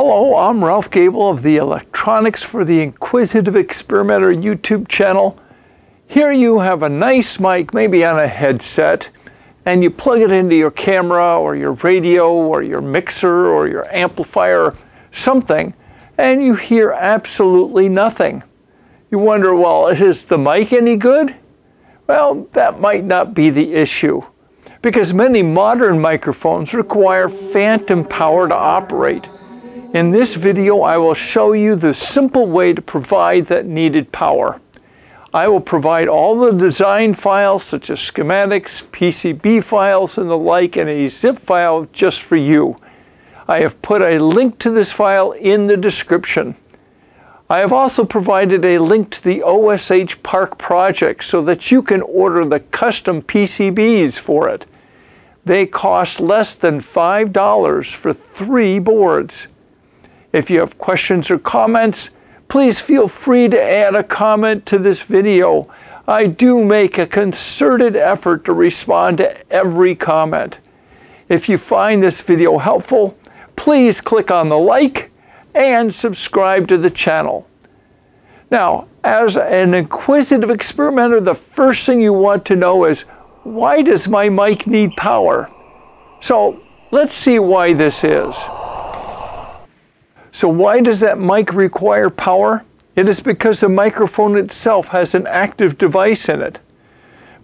Hello, I'm Ralph Gable of the Electronics for the Inquisitive Experimenter YouTube channel. Here you have a nice mic, maybe on a headset, and you plug it into your camera or your radio or your mixer or your amplifier, something, and you hear absolutely nothing. You wonder, well, is the mic any good? Well, that might not be the issue, because many modern microphones require phantom power to operate. In this video, I will show you the simple way to provide that needed power. I will provide all the design files, such as schematics, PCB files, and the like, and a zip file just for you. I have put a link to this file in the description. I have also provided a link to the OSH Park project so that you can order the custom PCBs for it. They cost less than $5 for 3 boards. If you have questions or comments, please feel free to add a comment to this video. I do make a concerted effort to respond to every comment. If you find this video helpful, please click on the like and subscribe to the channel. Now, as an inquisitive experimenter, the first thing you want to know is, why does my mic need power? So let's see why this is. So why does that mic require power? It is because the microphone itself has an active device in it.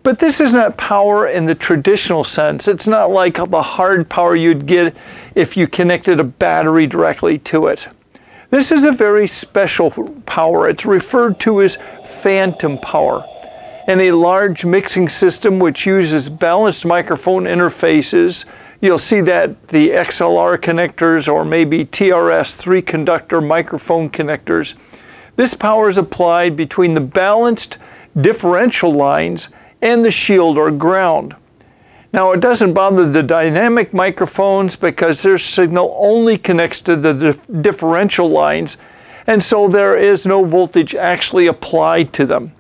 But this is not power in the traditional sense. It's not like the hard power you'd get if you connected a battery directly to it. This is a very special power. It's referred to as phantom power. In a large mixing system which uses balanced microphone interfaces, you'll see that the XLR connectors or maybe TRS 3-conductor microphone connectors. This power is applied between the balanced differential lines and the shield or ground. Now, it doesn't bother the dynamic microphones because their signal only connects to the differential lines, and so there is no voltage actually applied to them.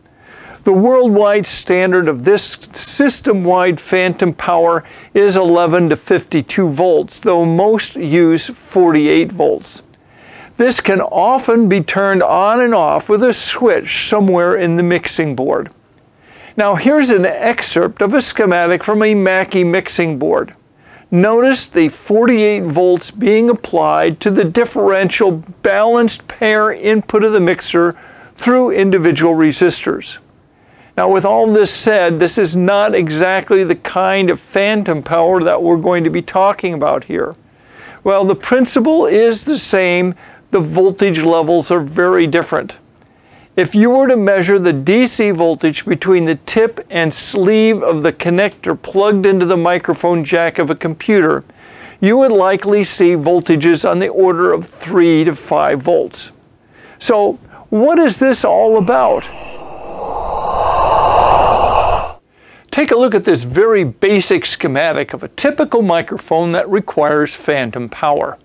The worldwide standard of this system-wide phantom power is 11 to 52 volts, though most use 48 volts. This can often be turned on and off with a switch somewhere in the mixing board. Now here's an excerpt of a schematic from a Mackie mixing board. Notice the 48 volts being applied to the differential balanced pair input of the mixer through individual resistors. Now, with all this said, this is not exactly the kind of phantom power that we're going to be talking about here. Well, the principle is the same. The voltage levels are very different. If you were to measure the DC voltage between the tip and sleeve of the connector plugged into the microphone jack of a computer, you would likely see voltages on the order of 3 to 5 volts. So, what is this all about? Take a look at this very basic schematic of a typical microphone that requires phantom power.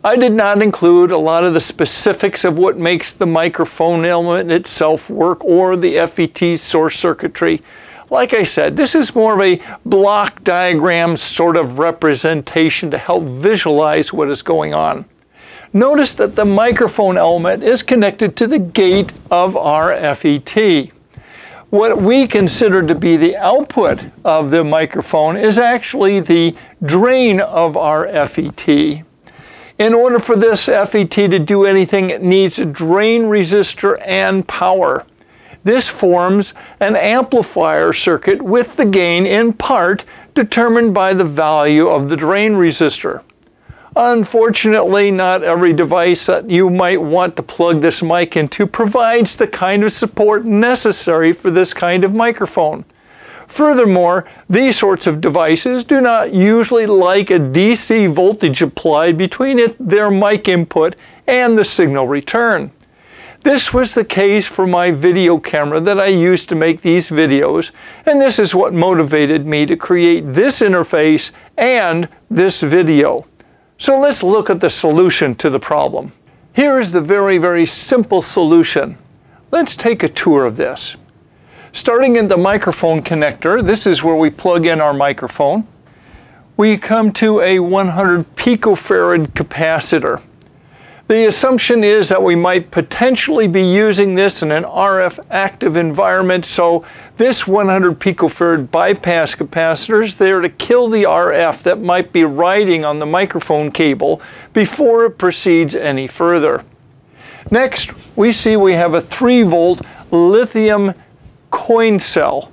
I did not include a lot of the specifics of what makes the microphone element itself work or the FET source circuitry. Like I said, this is more of a block diagram sort of representation to help visualize what is going on. Notice that the microphone element is connected to the gate of our FET. What we consider to be the output of the microphone is actually the drain of our FET. In order for this FET to do anything, it needs a drain resistor and power. This forms an amplifier circuit with the gain in part determined by the value of the drain resistor. Unfortunately, not every device that you might want to plug this mic into provides the kind of support necessary for this kind of microphone. Furthermore, these sorts of devices do not usually like a DC voltage applied between their mic input and the signal return. This was the case for my video camera that I used to make these videos, and this is what motivated me to create this interface and this video. So let's look at the solution to the problem. Here is the very, very simple solution. Let's take a tour of this. Starting in the microphone connector, this is where we plug in our microphone. We come to a 100 picofarad capacitor. The assumption is that we might potentially be using this in an RF active environment, so this 100 picofarad bypass capacitor is there to kill the RF that might be riding on the microphone cable before it proceeds any further. Next, we see we have a 3-volt lithium coin cell.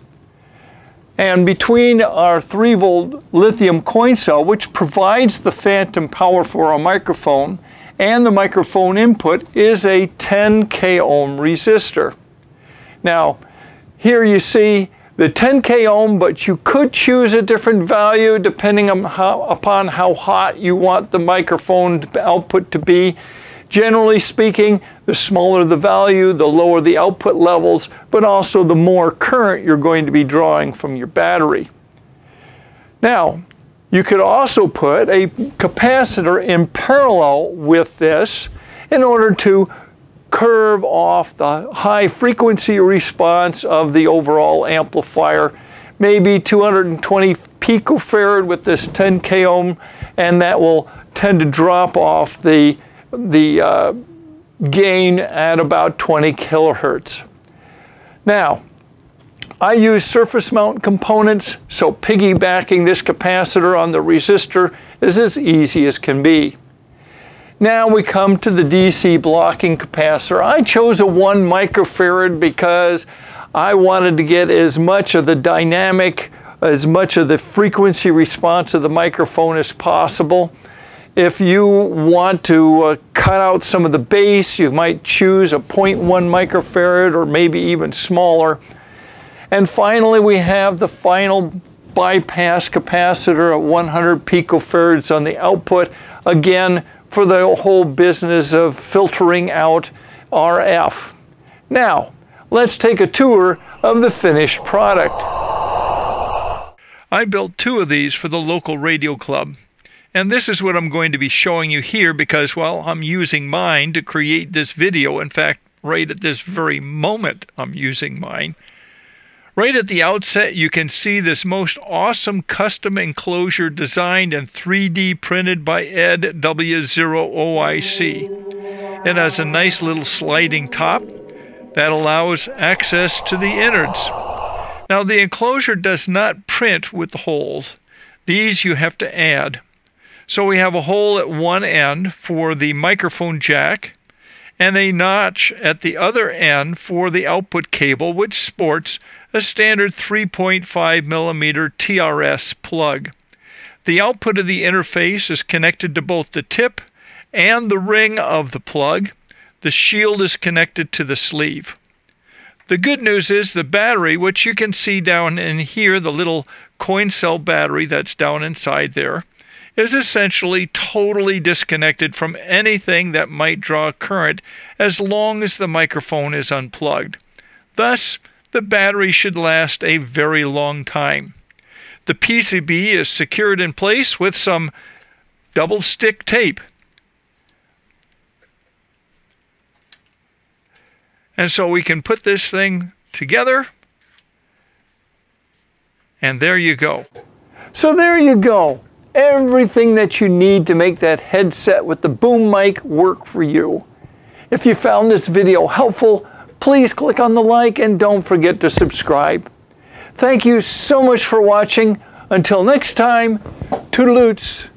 And between our 3-volt lithium coin cell, which provides the phantom power for our microphone, and the microphone input is a 10 k ohm resistor. Now, here you see the 10 k ohm, but you could choose a different value depending on upon how hot you want the microphone output to be. Generally speaking, the smaller the value, the lower the output levels, but also the more current you're going to be drawing from your battery. Now, you could also put a capacitor in parallel with this in order to curve off the high frequency response of the overall amplifier, maybe 220 picofarad with this 10 k ohm, and that will tend to drop off the gain at about 20 kilohertz. Now, I use surface mount components, so piggybacking this capacitor on the resistor is as easy as can be. Now we come to the DC blocking capacitor. I chose a 1 microfarad because I wanted to get as much of the dynamic, as much of the frequency response of the microphone as possible. If you want to cut out some of the bass, you might choose a 0.1 microfarad or maybe even smaller. And finally, we have the final bypass capacitor at 100 picofarads on the output, again, for the whole business of filtering out RF. Now, let's take a tour of the finished product. I built 2 of these for the local radio club. And this is what I'm going to be showing you here because, well, I'm using mine to create this video. In fact, right at this very moment, I'm using mine. Right at the outset, you can see this most awesome custom enclosure designed and 3D printed by Ed W0OIC. It has a nice little sliding top that allows access to the innards. Now, the enclosure does not print with the holes. These you have to add. So we have a hole at one end for the microphone jack and a notch at the other end for the output cable, which sports a standard 3.5 millimeter TRS plug. The output of the interface is connected to both the tip and the ring of the plug. The shield is connected to the sleeve. The good news is the battery, which you can see down in here, the little coin cell battery that's down inside there, is essentially totally disconnected from anything that might draw current as long as the microphone is unplugged. Thus, the battery should last a very long time. The PCB is secured in place with some double stick tape. And so we can put this thing together, and there you go. So there you go. Everything that you need to make that headset with the boom mic work for you. If you found this video helpful, please click on the like and don't forget to subscribe. Thank you so much for watching. Until next time, Toodle-Oots.